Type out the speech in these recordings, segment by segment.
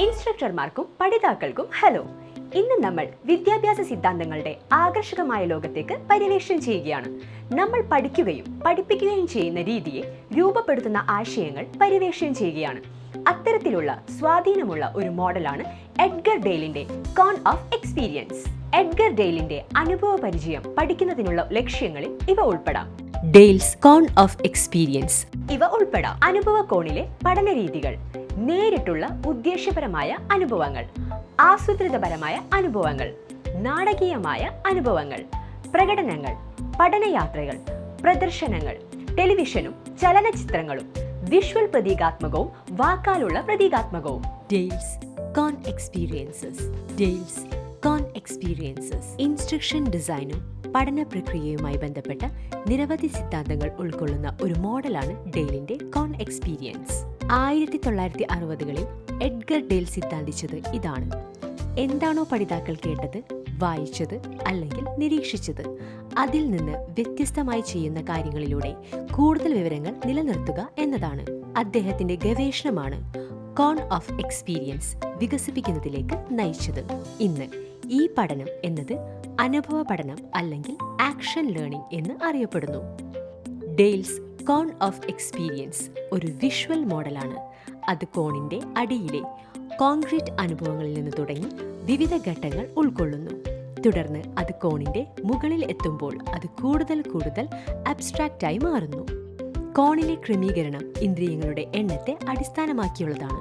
ഇൻസ്ട്രക്ടർമാർക്കും പഠിതാക്കൾക്കും hello. ഇന്ന് നമ്മൾ വിദ്യാഭ്യാസ സിദ്ധാന്തങ്ങളുടെ ആകർഷകമായ ലോകത്തേക്ക് പര്യവേക്ഷണം ചെയ്യുകയാണ്. നമ്മൾ പഠിക്കുകയും പഠിപ്പിക്കുകയും ചെയ്യുന്ന രീതിയെ രൂപപ്പെടുത്തുന്ന ആശയങ്ങൾ പര്യവേക്ഷണം ചെയ്യുകയാണ്. അത്തരത്തിലുള്ള സ്വാധീനമുള്ള ഒരു മോഡലാണ് എഡ്ഗർ ഡെയിലിന്റെ കോൺ ഓഫ് എക്സ്പീരിയൻസ്. എഡ്ഗർ ഡെയിലിന്റെ അനുഭവ പരിചയം പഠിക്കുന്നതിനുള്ള ലക്ഷ്യങ്ങളിൽ ഇവ ഉൾപ്പെടാം. ഡെയിൽസ് കോൺ ഓഫ് എക്സ്പീരിയൻസ് ഇവ ഉൾപ്പെടാം. അനുഭവ കോണിലെ പഠന രീതികൾ: നേരിട്ടുള്ള ഉദ്ദേശ്യപരമായ അനുഭവങ്ങൾ, ആസൂത്രിതപരമായ അനുഭവങ്ങൾ, നാടകീയമായ അനുഭവങ്ങൾ, പ്രകടനങ്ങൾ, പഠനയാത്രകൾ, പ്രദർശനങ്ങൾ, ടെലിവിഷനും ചലനചിത്രങ്ങളും, വിഷ്വൽ പ്രതീകാത്മകവും വാക്കാലുള്ള പ്രതീകാത്മകവും. ഡെയിൽസ് കോൺ എക്സ്പീരിയൻസസ്. ഡെയിൽസ് കോൺ എക്സ്പീരിയൻസസ് ഇൻസ്ട്രക്ഷൻ ഡിസൈനും പഠന പ്രക്രിയയുമായി ബന്ധപ്പെട്ട നിരവധി സിദ്ധാന്തങ്ങൾ ഉൾക്കൊള്ളുന്ന ഒരു മോഡലാണ് ഡെയിലിന്റെ കോൺ എക്സ്പീരിയൻസ്. 1960കളിൽ എഡ്ഗർ ഡെയിൽ സിദ്ധാന്തിച്ചത് ഇതാണ്: എന്താണോ പഠിതാക്കൾ കേട്ടത്, വായിച്ചത് അല്ലെങ്കിൽ നിരീക്ഷിച്ചത്, അതിൽ നിന്ന് വ്യത്യസ്തമായി ചെയ്യുന്ന കാര്യങ്ങളിലൂടെ കൂടുതൽ വിവരങ്ങൾ നിലനിർത്തുക എന്നതാണ്. അദ്ദേഹത്തിന്റെ ഗവേഷണമാണ് കോൺ ഓഫ് എക്സ്പീരിയൻസ് വികസിപ്പിക്കുന്നതിലേക്ക് നയിച്ചത്. ഇന്ന് ഈ പഠനം എന്നത് അനുഭവ പഠനം അല്ലെങ്കിൽ ആക്ഷൻ ലേണിംഗ് എന്ന് അറിയപ്പെടുന്നു. ഡെയിൽസ് കോൺ ഓഫ് എക്സ്പീരിയൻസ് ഒരു വിഷ്വൽ മോഡലാണ്. അത് കോണിന്റെ അടിയിലെ കോൺക്രീറ്റ് അനുഭവങ്ങളിൽ നിന്ന് തുടങ്ങി വിവിധ ഘട്ടങ്ങൾ ഉൾക്കൊള്ളുന്നു. തുടർന്ന് അത് കോണിന്റെ മുകളിൽ എത്തുമ്പോൾ അത് കൂടുതൽ അബ്സ്ട്രാക്റ്റായി മാറുന്നു. കോണിലെ ക്രമീകരണം ഇന്ദ്രിയങ്ങളുടെ എണ്ണത്തെ അടിസ്ഥാനമാക്കിയുള്ളതാണ്.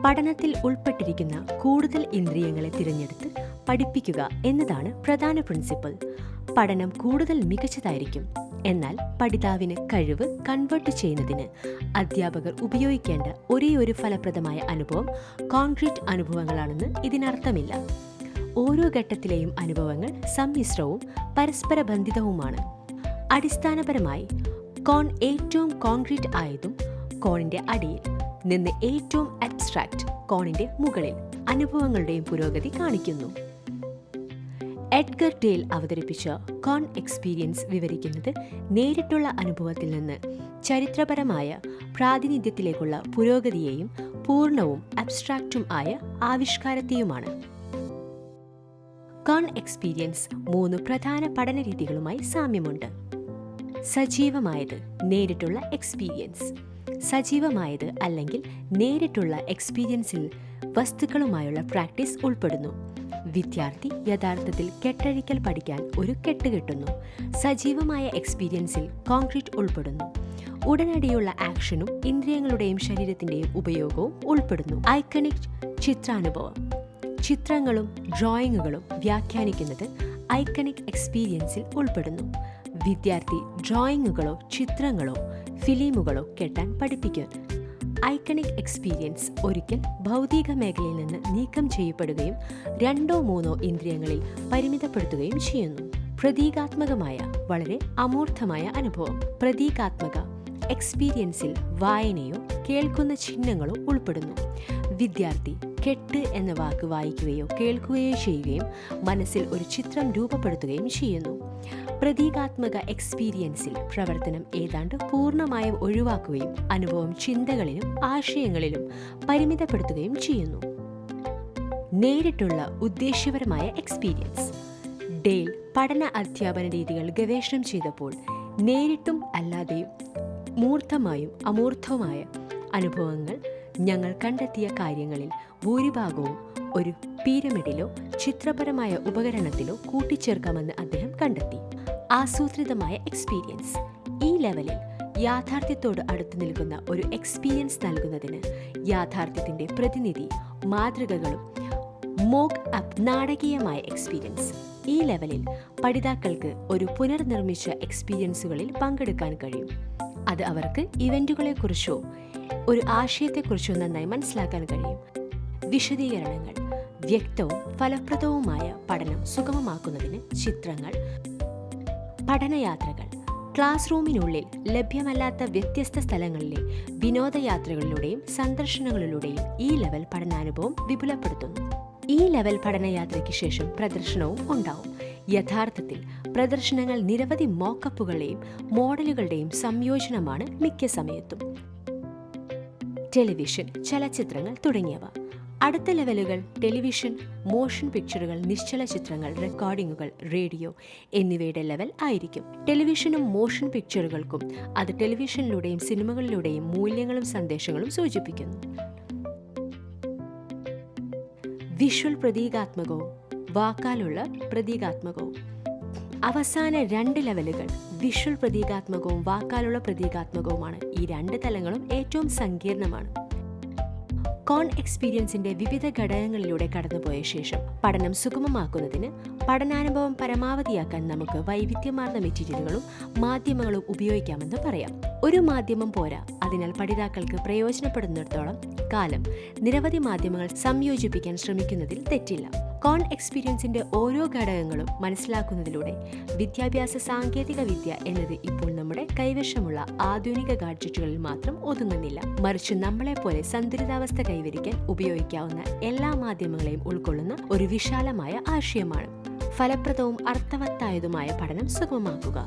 പഠനത്തിൽ ഉൾപ്പെട്ടിരിക്കുന്ന കൂടുതൽ ഇന്ദ്രിയങ്ങളെ തിരഞ്ഞെടുത്ത് പഠിപ്പിക്കുക എന്നതാണ് പ്രധാന പ്രിൻസിപ്പിൾ. പഠനം കൂടുതൽ മികച്ചതായിരിക്കും. എന്നാൽ പഠിതാവിന് കഴിവ് കൺവേർട്ട് ചെയ്യുന്നതിന് അധ്യാപകർ ഉപയോഗിക്കേണ്ട ഒരേയൊരു ഫലപ്രദമായ അനുഭവം കോൺക്രീറ്റ് അനുഭവങ്ങളാണെന്ന് ഇതിനർത്ഥമില്ല. ഓരോ ഘട്ടത്തിലെയും അനുഭവങ്ങൾ സമ്മിശ്രവും പരസ്പര ബന്ധിതവുമാണ്. അടിസ്ഥാനപരമായി കോൺ ഏറ്റവും കോൺക്രീറ്റ് ആയതും കോണിന്റെ അടിയിൽ നിന്ന് ഏറ്റവും അബ്സ്ട്രാക്റ്റ് കോണിന്റെ മുകളിൽ അനുഭവങ്ങളുടെയും പുരോഗതി കാണിക്കുന്നു. എഡ്ഗർ ഡെയിൽ അവതരിപ്പിച്ച കോൺ എക്സ്പീരിയൻസ് വിവരിക്കുന്നത് നേരിട്ടുള്ള അനുഭവത്തിൽ നിന്ന് ചരിത്രപരമായ പ്രാതിനിധ്യത്തിലേക്കുള്ള പുരോഗതിയെയും പൂർണ്ണവും അബ്സ്ട്രാക്റ്റും ആയ ആവിഷ്കാരത്തെയുമാണ്. കോൺ എക്സ്പീരിയൻസ് 3 പ്രധാന പഠന രീതികളുമായി സാമ്യമുണ്ട്. സജീവമായത്: നേരിട്ടുള്ള എക്സ്പീരിയൻസ്. സജീവമായത് അല്ലെങ്കിൽ നേരിട്ടുള്ള എക്സ്പീരിയൻസിൽ വസ്തുക്കളുമായുള്ള പ്രാക്ടീസ് ഉൾപ്പെടുന്നു. വിദ്യാർത്ഥി യഥാർത്ഥത്തിൽ കെട്ടഴിക്കൽ പഠിക്കാൻ ഒരു കെട്ട് കെട്ടുന്നു. സജീവമായ എക്സ്പീരിയൻസിൽ കോൺക്രീറ്റ് ഉൾപ്പെടുന്നു. ഉടനടിയുള്ള ആക്ഷനും ഇന്ദ്രിയങ്ങളുടെയും ശരീരത്തിന്റെയും ഉപയോഗവും ഉൾപ്പെടുന്നു. ഐക്കണിക് ചിത്രാനുഭവം: ചിത്രങ്ങളും ഡ്രോയിങ്ങുകളും വ്യാഖ്യാനിക്കുന്നത് ഐക്കണിക് എക്സ്പീരിയൻസിൽ ഉൾപ്പെടുന്നു. വിദ്യാർത്ഥി ഡ്രോയിങ്ങുകളോ ചിത്രങ്ങളോ ഫിലിമുകളോ കെട്ടാൻ പഠിപ്പിക്കുന്നു. ഐക്കണിക് എക്സ്പീരിയൻസ് ഒരിക്കൽ ഭൗതിക മേഖലയിൽ നിന്ന് നീക്കം ചെയ്യപ്പെടുകയും 2-3 ഇന്ദ്രിയങ്ങളിൽ പരിമിതപ്പെടുത്തുകയും ചെയ്യുന്നു. പ്രതീകാത്മകമായ വളരെ അമൂർത്തമായ അനുഭവം: പ്രതീകാത്മക എക്സ്പീരിയൻസിൽ വായനയോ കേൾക്കുന്ന ചിഹ്നങ്ങളോ ഉൾപ്പെടുന്നു. വിദ്യാർത്ഥി കെട്ട് എന്ന വാക്ക് വായിക്കുകയോ കേൾക്കുകയോ ചെയ്യുകയും മനസ്സിൽ ഒരു ചിത്രം രൂപപ്പെടുത്തുകയും ചെയ്യുന്നു. പ്രതീകാത്മക എക്സ്പീരിയൻസിൽ പ്രവർത്തനം ഏതാണ്ട് പൂർണ്ണമായും ഒഴിവാക്കുകയും അനുഭവം ചിന്തകളിലും ആശയങ്ങളിലും പരിമിതപ്പെടുത്തുകയും ചെയ്യുന്നു. നേരിട്ടുള്ള ഉദ്ദേശ്യപരമായ എക്സ്പീരിയൻസ്: ഡെയിൽ പഠന അധ്യാപന രീതികൾ ഗവേഷണം ചെയ്തപ്പോൾ നേരിട്ടും അല്ലാതെയും മൂർത്തമായും അമൂർത്തവുമായ അനുഭവങ്ങൾ ഞങ്ങൾ കണ്ടെത്തിയ കാര്യങ്ങളിൽ ഭൂരിഭാഗവും ഒരു പിരമിഡിലോ ചിത്രപരമായ ഉപകരണത്തിലോ കൂട്ടിച്ചേർക്കാമെന്ന് അദ്ദേഹം കണ്ടെത്തി. ആസൂത്രിതമായ എക്സ്പീരിയൻസ്: ഈ ലെവലിൽ യാഥാർത്ഥ്യത്തോട് അടുത്തു നിൽക്കുന്ന ഒരു എക്സ്പീരിയൻസ് നൽകുന്നതിന് യാഥാർത്ഥ്യത്തിന്റെ പ്രതിനിധി മാതൃകകളും മോക്ക് അപ്പ് നാടകീയമായ എക്സ്പീരിയൻസ്: ഈ ലെവലിൽ പഠിതാക്കൾക്ക് ഒരു പുനർനിർമ്മിച്ച എക്സ്പീരിയൻസുകളിൽ പങ്കെടുക്കാൻ കഴിയും. അത് അവർക്ക് ഇവന്റുകളെക്കുറിച്ചോ ഒരു ആശയത്തെക്കുറിച്ചോ നന്നായി മനസ്സിലാക്കാൻ കഴിയും. വിശദീകരണങ്ങൾ: വ്യക്തവും ഫലപ്രദവുമായ പഠനം സുഗമമാക്കുന്നതിന് ചിത്രങ്ങൾ. പഠനയാത്രകൾ: ക്ലാസ് റൂമിനുള്ളിൽ ലഭ്യമല്ലാത്ത വ്യത്യസ്ത സ്ഥലങ്ങളിലെ വിനോദയാത്രകളിലൂടെയും സന്ദർശനങ്ങളിലൂടെയും ഈ ലെവൽ പഠനാനുഭവം വിപുലപ്പെടുത്തുന്നു. ഈ ലെവൽ പഠനയാത്രയ്ക്ക് ശേഷം പ്രദർശനവും ഉണ്ടാവും. യഥാർത്ഥത്തിൽ പ്രദർശനങ്ങൾ നിരവധി മോക്കപ്പുകളുടെയും മോഡലുകളുടെയും സംയോജനമാണ് മിക്ക സമയത്തും. ടെലിവിഷൻ, ചലച്ചിത്രങ്ങൾ തുടങ്ങിയവ. അടുത്ത ലെവലുകൾ ടെലിവിഷൻ, മോഷൻ പിക്ചറുകൾ, നിശ്ചല ചിത്രങ്ങൾ, റെക്കോർഡിങ്ങുകൾ, റേഡിയോ എന്നിവയുടെ ലെവൽ ആയിരിക്കും. ടെലിവിഷനും മോഷൻ പിക്ചറുകൾക്കും അത് ടെലിവിഷനിലൂടെയും സിനിമകളിലൂടെയും മൂല്യങ്ങളും സന്ദേശങ്ങളും സൂചിപ്പിക്കുന്നു. വിഷ്വൽ പ്രതീകാത്മകവും വാക്കാലുള്ള പ്രതീകാത്മകവും. അവസാന 2 ലെവലുകൾ വിഷ്വൽ പ്രതീകാത്മകവും വാക്കാലുള്ള പ്രതീകാത്മകവുമാണ്. ഈ 2 തലങ്ങളും ഏറ്റവും സങ്കീർണമാണ്. കോൺ എക്സ്പീരിയൻസിന്റെ വിവിധ ഘടകങ്ങളിലൂടെ കടന്നുപോയ ശേഷം പഠനം സുഗമമാക്കുന്നതിന് പഠനാനുഭവം പരമാവധിയാക്കാൻ നമുക്ക് വൈവിധ്യമാർന്ന മെറ്റീരിയലുകളും മാധ്യമങ്ങളും ഉപയോഗിക്കാമെന്ന് പറയാം. ഒരു മാധ്യമം പോരാ. അതിനാൽ പഠിതാക്കൾക്ക് പ്രയോജനപ്പെടുന്നിടത്തോളം കാലം നിരവധി മാധ്യമങ്ങൾ സംയോജിപ്പിക്കാൻ ശ്രമിക്കുന്നതിൽ തെറ്റില്ല. കോൺ എക്സ്പീരിയൻസിന്റെ ഓരോ ഘടകങ്ങളും മനസ്സിലാക്കുന്നതിലൂടെ വിദ്യാഭ്യാസ സാങ്കേതിക വിദ്യ എന്നത് ഇപ്പോൾ നമ്മുടെ കൈവശമുള്ള ആധുനിക ഗാഡ്ജറ്റുകളിൽ മാത്രം ഒതുങ്ങുന്നില്ല. മറിച്ച് നമ്മളെപ്പോലെ സന്തുലിതാവസ്ഥ കൈവരിക്കാൻ ഉപയോഗിക്കാവുന്ന എല്ലാ മാധ്യമങ്ങളെയും ഉൾക്കൊള്ളുന്ന ഒരു വിശാലമായ ആശയമാണ്. ഫലപ്രദവും അർത്ഥവത്തായതുമായ പഠനം സുഗമമാക്കുക.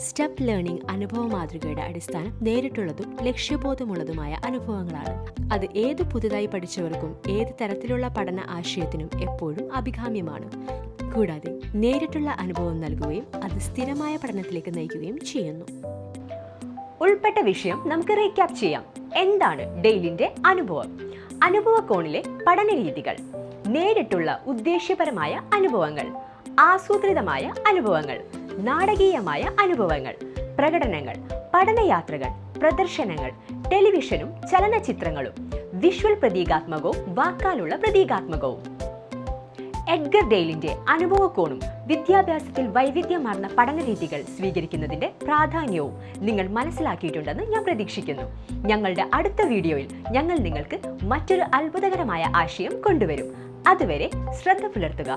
സ്റ്റെപ്പ് ലേണിംഗ് അനുഭവ മാതൃകയുടെ അടിസ്ഥാനം നേരിട്ടുള്ളതും ലക്ഷ്യബോധമുള്ളതുമായ അനുഭവങ്ങളാണ്. അത് ഏത് പുതുതായി പഠിച്ചവർക്കും ഏത് തരത്തിലുള്ള പഠന ആശയത്തിനും എപ്പോഴും അഭികാമ്യമാണ്. കൂടാതെ നേരിട്ടുള്ള അനുഭവം നൽകുകയും അത് സ്ഥിരമായ പഠനത്തിലേക്ക് നയിക്കുകയും ചെയ്യുന്നു. ഉൾപ്പെട്ട വിഷയം നമുക്ക് റീക്യാപ്പ് ചെയ്യാം. എന്താണ് ഡെയിലിന്റെ അനുഭവം? അനുഭവ കോണിലെ പഠന രീതികൾ: നേരിട്ടുള്ള ഉദ്ദേശ്യപരമായ അനുഭവങ്ങൾ, ആസൂത്രിതമായ അനുഭവങ്ങൾ, നാടകീയമായ അനുഭവങ്ങൾ, പ്രകടനങ്ങൾ, പഠനയാത്രകൾ, പ്രദർശനങ്ങൾ, ടെലിവിഷനും ചലനചിത്രങ്ങളും, വിഷ്വൽ പ്രതീകാത്മകവും വാക്കാലുള്ള പ്രതീകാത്മകവും. എഡ്ഗർ ഡെയിലിന്റെ അനുഭവകോണും വിദ്യാഭ്യാസത്തിൽ വൈവിധ്യമാർന്ന പഠനരീതികൾ സ്വീകരിക്കുന്നതിന്റെ പ്രാധാന്യവും നിങ്ങൾ മനസ്സിലാക്കിയിട്ടുണ്ടെന്ന് ഞാൻ പ്രതീക്ഷിക്കുന്നു. ഞങ്ങളുടെ അടുത്ത വീഡിയോയിൽ ഞങ്ങൾ നിങ്ങൾക്ക് മറ്റൊരു അത്ഭുതകരമായ ആശയം കൊണ്ടുവരും. അതുവരെ ശ്രദ്ധ പുലർത്തുക.